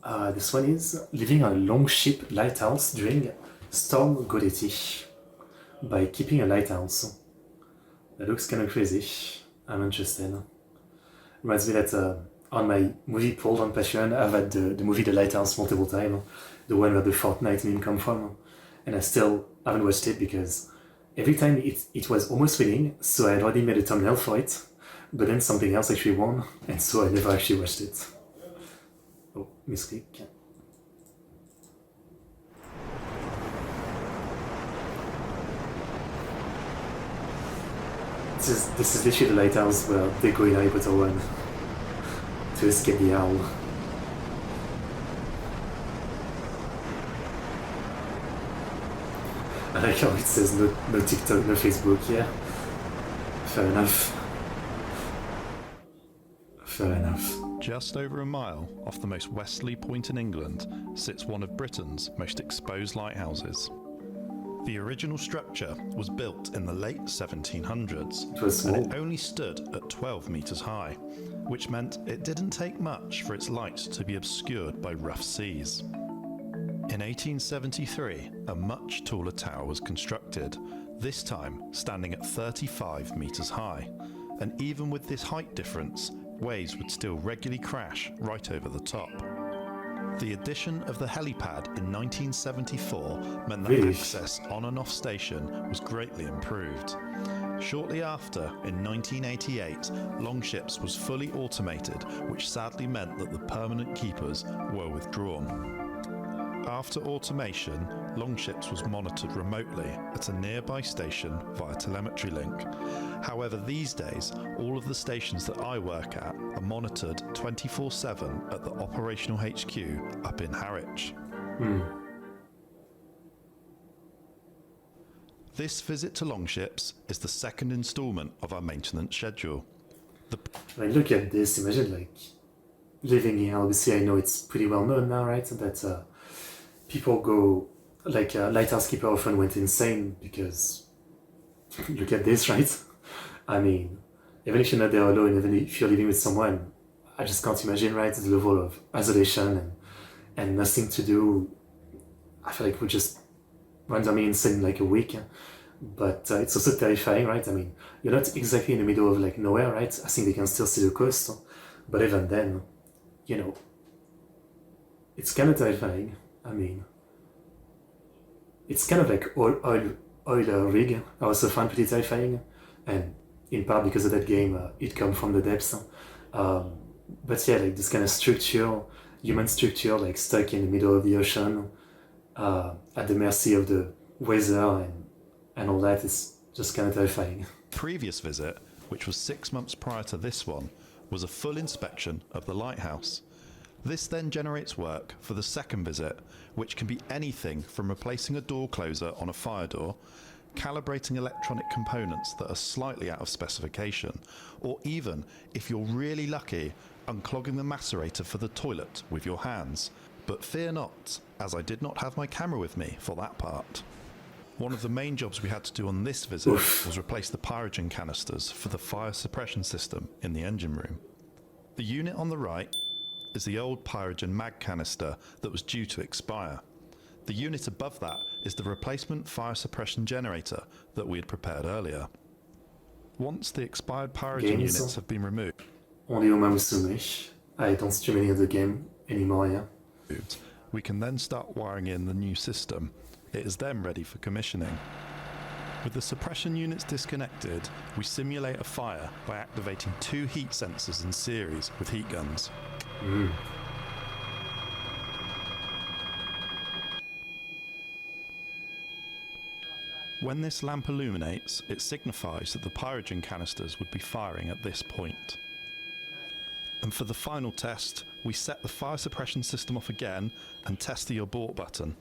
This one is living on a Longship lighthouse during Storm Goretti by keeping a lighthouse. That looks kind of crazy. I'm interested. Reminds me that on my movie poll on Patreon, I've had the movie The Lighthouse multiple times, the one where the Fortnite meme come from, and I still haven't watched it because every time it was almost winning, so I had already made a thumbnail for it, but then something else actually won, and so I never actually watched it. Oh, misclick. This is literally the lighthouse where they go in Harry Potter 1 to escape the owl. I like how it says no TikTok, no Facebook, yeah. Fair enough. Fair enough. Just over a mile off the most westerly point in England sits one of Britain's most exposed lighthouses. The original structure was built in the late 1700s, and it only stood at 12 metres high, which meant it didn't take much for its light to be obscured by rough seas. In 1873, a much taller tower was constructed, this time standing at 35 metres high, and even with this height difference, waves would still regularly crash right over the top. The addition of the helipad in 1974 meant that access on and off station was greatly improved. Shortly after, in 1988, Longships was fully automated, which sadly meant that the permanent keepers were withdrawn. After automation, Longships was monitored remotely at a nearby station via telemetry link. However, these days, all of the stations that I work at are monitored 24/7 at the operational HQ up in Harwich. This visit to Longships is the second instalment of our maintenance schedule. Look at this, imagine like living here. Obviously I know it's pretty well known now, right, that people go, like lighthouse keeper often went insane because look at this, right? I mean, even if you're not there alone, even if you're living with someone, I just can't imagine, right, the level of isolation and nothing to do. I feel like we just randomly insane in like a week. But it's also terrifying, right? I mean, you're not exactly in the middle of like nowhere, right? I think they can still see the coast, but even then, you know, it's kind of terrifying. I mean, it's kind of like oil rig. I also find pretty terrifying, and in part because of that game, It Come From the Depths. But yeah, like this kind of structure, human structure, like stuck in the middle of the ocean, at the mercy of the weather and all that, is just kind of terrifying. Previous visit, which was 6 months prior to this one, was a full inspection of the lighthouse. This then generates work for the second visit, which can be anything from replacing a door closer on a fire door, calibrating electronic components that are slightly out of specification, or even, if you're really lucky, unclogging the macerator for the toilet with your hands. But fear not, as I did not have my camera with me for that part. One of the main jobs we had to do on this visit was replace the pyrogen canisters for the fire suppression system in the engine room. The unit on the right is the old pyrogen mag canister that was due to expire. The unit above that is the replacement fire suppression generator that we had prepared earlier. Once the expired pyrogen units have been removed, only I don't stream any of the game anymore, yeah. We can then start wiring in the new system. It is then ready for commissioning. With the suppression units disconnected, we simulate a fire by activating 2 heat sensors in series with heat guns. When this lamp illuminates, it signifies that the pyrogen canisters would be firing at this point. And for the final test, we set the fire suppression system off again and test the abort button.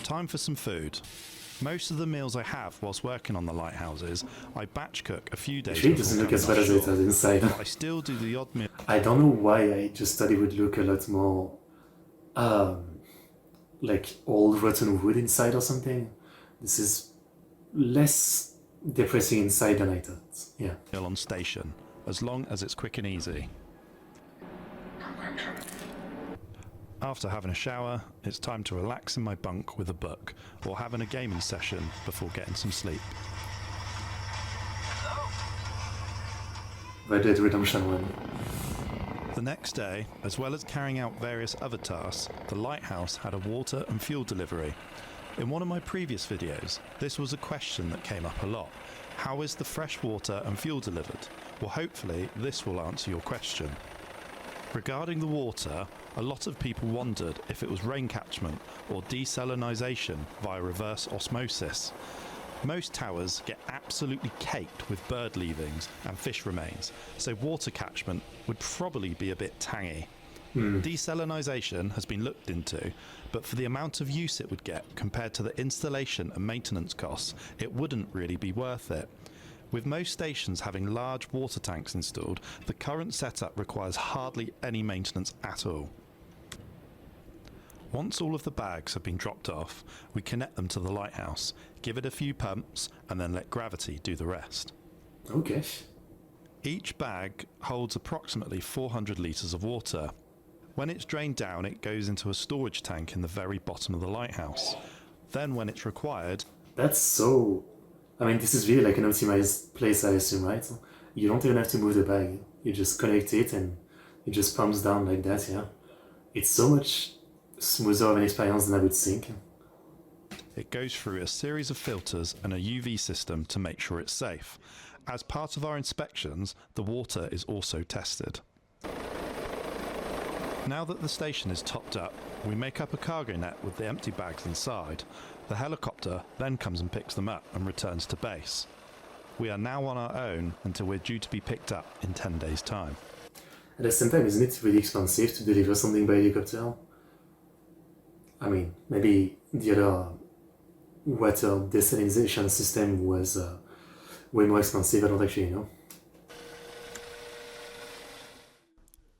Time for some food. Most of the meals I have whilst working on the lighthouses, I batch cook a few days before doesn't look as bad as it has inside. But I still do the odd meal. I don't know why, I just thought it would look a lot more like old rotten wood inside or something. This is less depressing inside than I thought. Yeah. On station, as long as it's quick and easy. After having a shower, it's time to relax in my bunk with a book or having a gaming session before getting some sleep. Red Dead Redemption 1. The next day, as well as carrying out various other tasks, the Lighthouse had a water and fuel delivery. In one of my previous videos, this was a question that came up a lot. How is the fresh water and fuel delivered? Well, hopefully this will answer your question. Regarding the water, a lot of people wondered if it was rain catchment or desalinization via reverse osmosis. Most towers get absolutely caked with bird leavings and fish remains, so water catchment would probably be a bit tangy. Desalinization has been looked into, but for the amount of use it would get compared to the installation and maintenance costs, it wouldn't really be worth it. With most stations having large water tanks installed, the current setup requires hardly any maintenance at all. Once all of the bags have been dropped off, we connect them to the Lighthouse, give it a few pumps, and then let gravity do the rest. Okay. Each bag holds approximately 400 litres of water. When it's drained down, it goes into a storage tank in the very bottom of the Lighthouse. Then when it's required... That's so... I mean, this is really like an optimized place, I assume, right? You don't even have to move the bag. You just connect it and it just pumps down like that, yeah? It's so much smoother of an experience than I would think. It goes through a series of filters and a UV system to make sure it's safe. As part of our inspections, the water is also tested. Now that the station is topped up, we make up a cargo net with the empty bags inside. The helicopter then comes and picks them up and returns to base. We are now on our own until we're due to be picked up in 10 days' time. At the same time, isn't it really expensive to deliver something by helicopter? I mean, maybe the other water desalination system was way more expensive, I don't actually know.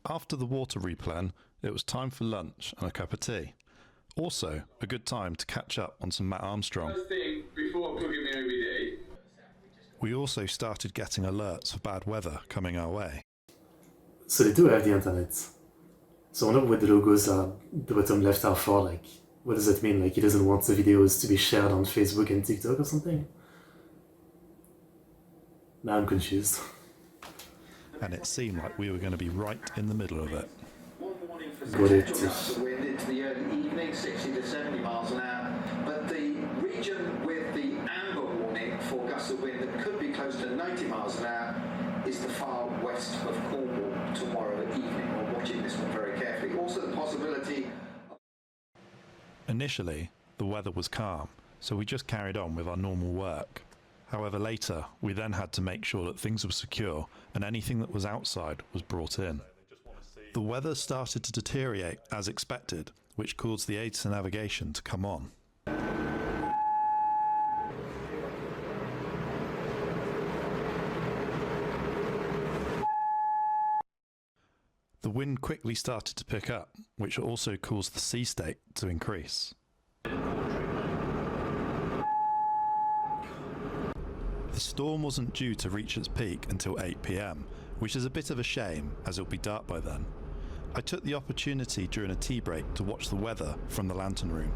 After the water replan, it was time for lunch and a cup of tea. Also, a good time to catch up on some Matt Armstrong. First thing before cooking the OBD. We also started getting alerts for bad weather coming our way. So they do have the internet. So I wonder what the logos are, the bottom left are for, like, what does that mean? Like, he doesn't want the videos to be shared on Facebook and TikTok or something? Now I'm confused. And it seemed like we were going to be right in the middle of it. Goretti. Wind into the early evening, 60 to 70 miles an hour. But the region with the amber warning for gusts of wind that could be close to 90 miles an hour is the far west of Cornwall tomorrow evening. We're watching this one very carefully. Also the possibility... Initially, the weather was calm, so we just carried on with our normal work. However, later, we then had to make sure that things were secure and anything that was outside was brought in. The weather started to deteriorate as expected, which caused the aids to navigation to come on. The wind quickly started to pick up, which also caused the sea state to increase. The storm wasn't due to reach its peak until 8 PM, which is a bit of a shame as it'll be dark by then. I took the opportunity during a tea break to watch the weather from the lantern room.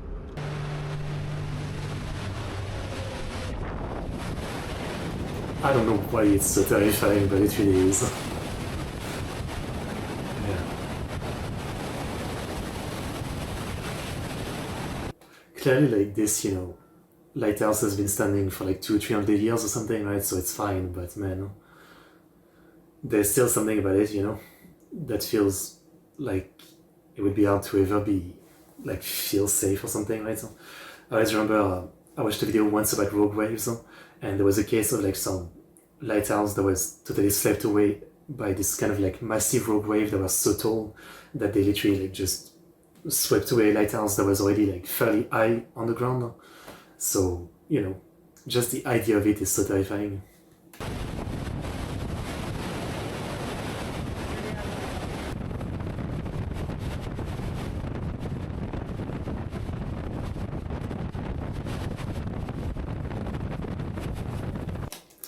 I don't know why it's so terrifying, but it really is. Yeah. Clearly, like this, you know, Lighthouse has been standing for like 200-300 years or something, right? So it's fine, but man, there's still something about it, you know, that feels like it would be hard to ever be, like, feel safe or something, right? So I always remember I watched a video once about rogue waves, and there was a case of like some lighthouse that was totally swept away by this kind of like massive rogue wave that was so tall that they literally like just swept away a lighthouse that was already like fairly high on the ground. So, you know, just the idea of it is so terrifying.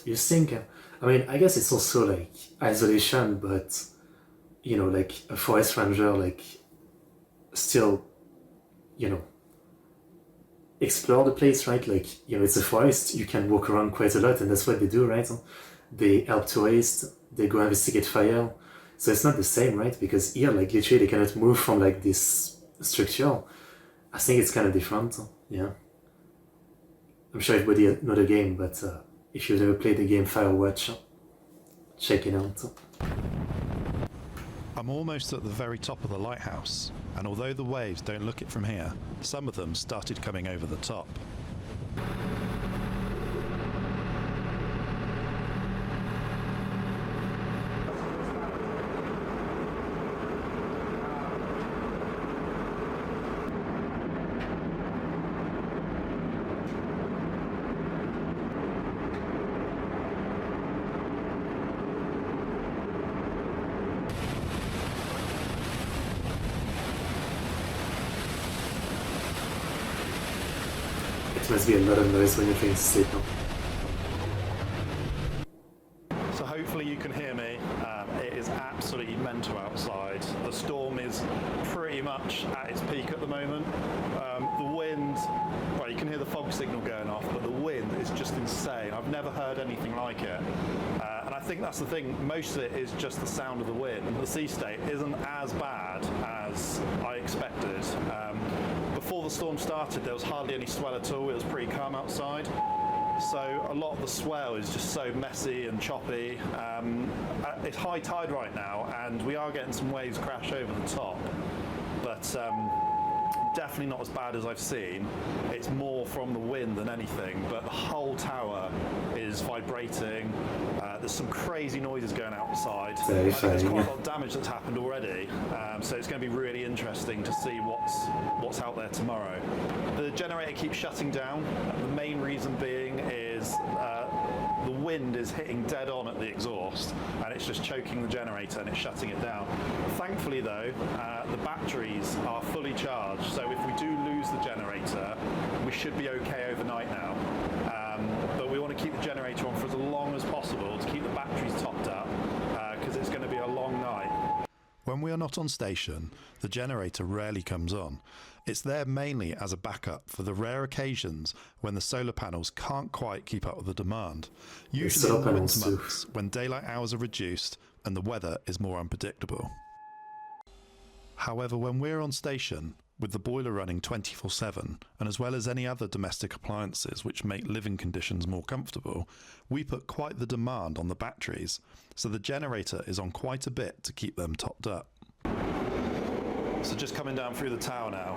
You think, I mean, I guess it's also like isolation, but, you know, like a forest ranger, like still, you know, explore the place, right? Like, you know, it's a forest, you can walk around quite a lot, and that's what they do, right? They help tourists, they go investigate fire. So it's not the same, right? Because here, like, literally they cannot move from like this structure. I think it's kind of different, yeah. I'm sure everybody know the game, but if you've never played the game Firewatch, check it out. I'm almost at the very top of the lighthouse, and although the waves don't look it from here, some of them started coming over the top. It must be a lot of noise when you're trying to sleep. So hopefully you can hear me. It is absolutely mental outside. The storm is pretty much at its peak at the moment. The wind, well, you can hear the fog signal going off, but the wind is just insane. I've never heard anything like it. And I think that's the thing, most of it is just the sound of the wind. The sea state isn't as bad as I expected. Before the storm started, there was hardly any swell at all. It was pretty calm outside. So a lot of the swell is just so messy and choppy. It's high tide right now, and we are getting some waves crash over the top, but definitely not as bad as I've seen. It's more from the wind than anything, but the whole tower is vibrating. There's some crazy noises going outside. I think there's quite a lot of damage that's happened already, so it's going to be really interesting to see what's out there tomorrow. The generator keeps shutting down. The main reason being is the wind is hitting dead on at the exhaust, and it's just choking the generator and it's shutting it down. Thankfully though, the batteries are fully charged, so if we do lose the generator, we should be okay overnight now. But we want to keep the generator on for as long as possible to keep the batteries topped up, because it's going to be a long night. When we are not on station, the generator rarely comes on. It's there mainly as a backup for the rare occasions when the solar panels can't quite keep up with the demand. Usually in the winter months, when daylight hours are reduced and the weather is more unpredictable. However, when we're on station, with the boiler running 24/7, and as well as any other domestic appliances which make living conditions more comfortable, we put quite the demand on the batteries, so the generator is on quite a bit to keep them topped up. So just coming down through the tower now,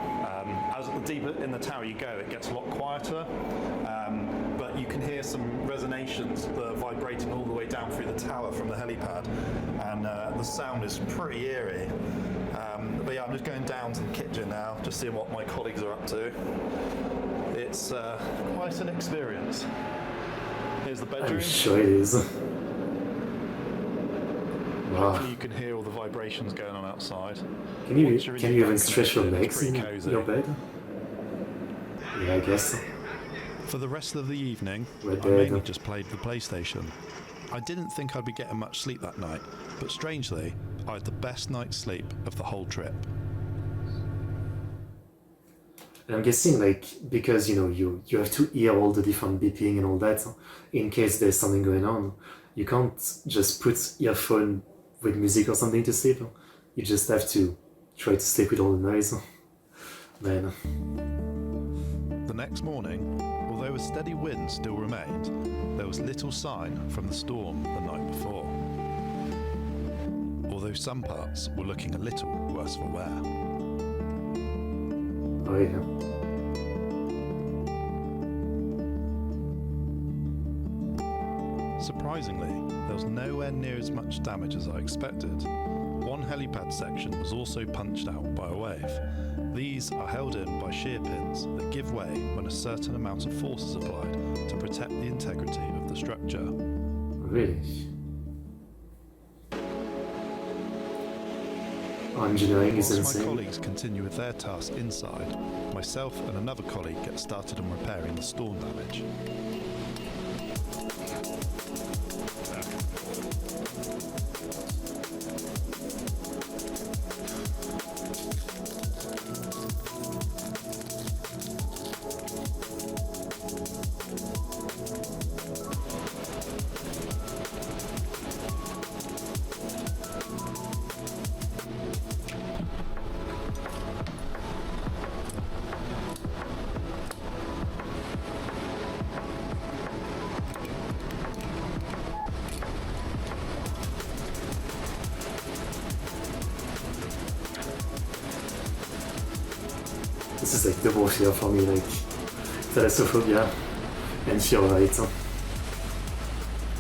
as the deeper in the tower you go, it gets a lot quieter, but you can hear some resonations vibrating all the way down through the tower from the helipad, and the sound is pretty eerie. But yeah, I'm just going down to the kitchen now, just seeing what my colleagues are up to. It's quite an experience. Here's the bedroom. I'm sure it is. Wow. Hopefully you can hear all the vibrations going on outside. Can you even stretch your legs in your bed? Yeah, I guess so. For the rest of the evening, I mainly just played the PlayStation. I didn't think I'd be getting much sleep that night, but strangely, I had the best night's sleep of the whole trip. And I'm guessing, like, because, you know, you have to hear all the different beeping and all that, in case there's something going on. You can't just put earphone with music or something to sleep. You just have to try to sleep with all the noise. Man. The next morning, although a steady wind still remained, there was little sign from the storm the night before. Although some parts were looking a little worse for wear. Oh yeah. Surprisingly, there was nowhere near as much damage as I expected. One helipad section was also punched out by a wave. These are held in by shear pins that give way when a certain amount of force is applied to protect the integrity of the structure. Really? Engineering is insane. My colleagues continue with their task inside, myself and another colleague get started on repairing the storm damage. This is like double fear for me, like thalassophobia and fear of height.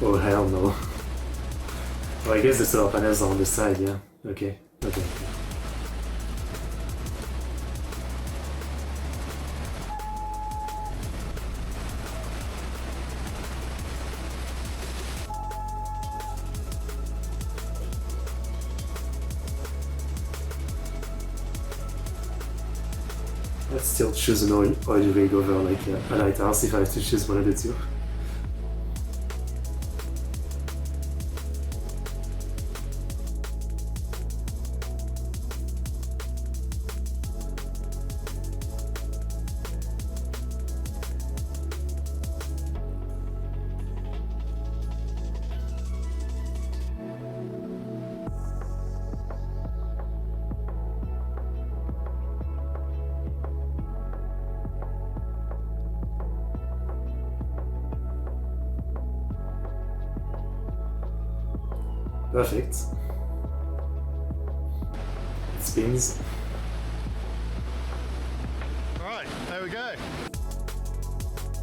Oh hell no. Oh, I guess the solar panels are on the side, yeah. Okay. I'd still choose an oil rig over like a lighthouse if I have to choose one of the two. Perfect. It spins. Right, there we go.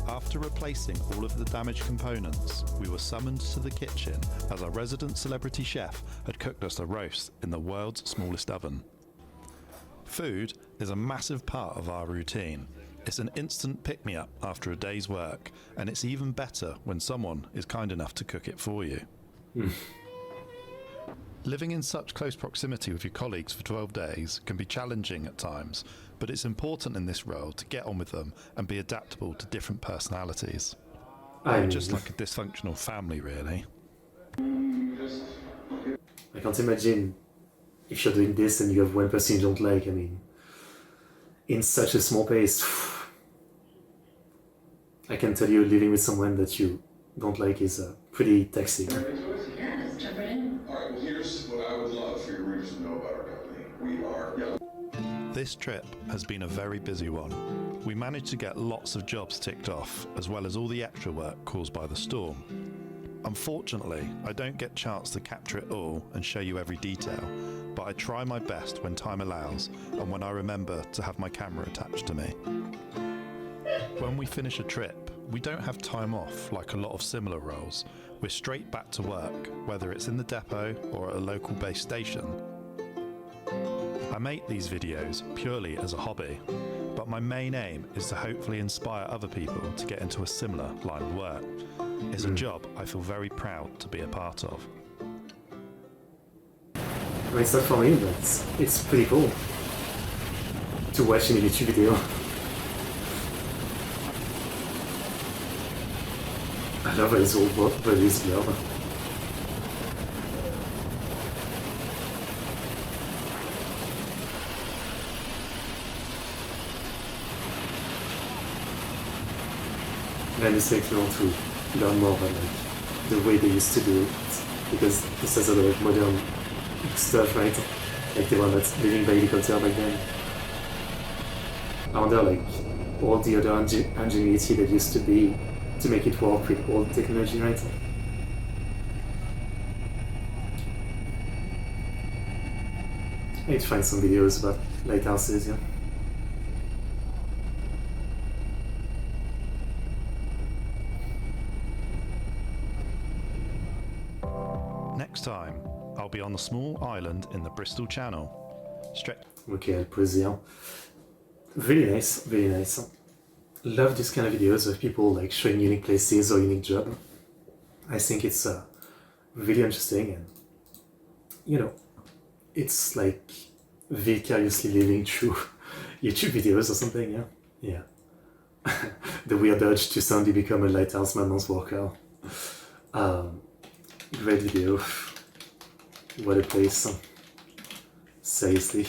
After replacing all of the damaged components, we were summoned to the kitchen as our resident celebrity chef had cooked us a roast in the world's smallest oven. Food is a massive part of our routine. It's an instant pick-me-up after a day's work, and it's even better when someone is kind enough to cook it for you. Living in such close proximity with your colleagues for 12 days can be challenging at times, but it's important in this role to get on with them and be adaptable to different personalities. We're just like a dysfunctional family, really. I can't imagine if you're doing this and you have one person you don't like. I mean, in such a small place, I can tell you living with someone that you don't like is pretty taxing. This trip has been a very busy one. We managed to get lots of jobs ticked off, as well as all the extra work caused by the storm. Unfortunately, I don't get a chance to capture it all and show you every detail, but I try my best when time allows and when I remember to have my camera attached to me. When we finish a trip, we don't have time off like a lot of similar roles. We're straight back to work, whether it's in the depot or at a local base station. I make these videos purely as a hobby, but my main aim is to hopefully inspire other people to get into a similar line of work. It's a job I feel very proud to be a part of. Well, it's not for me, but it's pretty cool to watch in a YouTube video. I love his old buddy's glove. And this makes me want to learn more about like the way they used to do it, because this has a lot of modern stuff, right? Like the one that's living by helicopter back then. I wonder like all the other ingenuity that used to be to make it work with old technology, right? I need to find some videos about lighthouses, yeah. Next time, I'll be on a small island in the Bristol Channel. Okay, I'll pause here. Really nice, very nice. Love this kind of videos of people like showing unique places or unique job. I think it's really interesting, and you know, it's like vicariously living through YouTube videos or something, yeah. The weird urge to suddenly become a lighthouse maintenance worker. Great video. What a place. Seriously.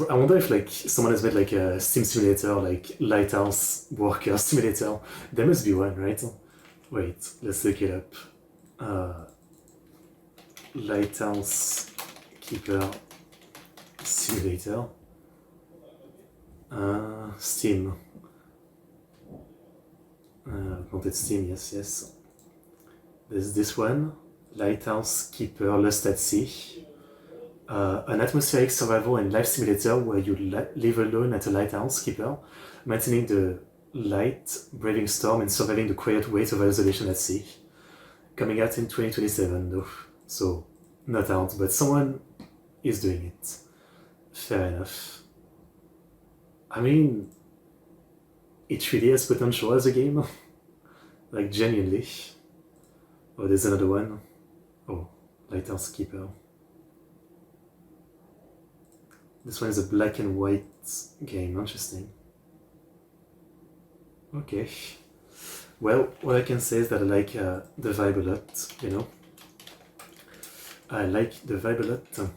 I wonder if like someone has made like a sim simulator, like lighthouse worker simulator. There must be one, right? Wait, let's look it up. Lighthouse keeper simulator. Steam. Content Steam, yes. There's this one. Lighthouse Keeper Lost at Sea. An atmospheric survival and life simulator where you live alone at a lighthouse keeper, maintaining the light, braving storm, and surviving the quiet weight of isolation at sea. Coming out in 2027, though, so not out, but someone is doing it. Fair enough. I mean, it really has potential as a game, like genuinely. Oh, there's another one. Oh, Lighthouse Keeper. This one is a black and white game, interesting. Okay. Well, what I can say is that I like the vibe a lot, you know. I like the vibe a lot.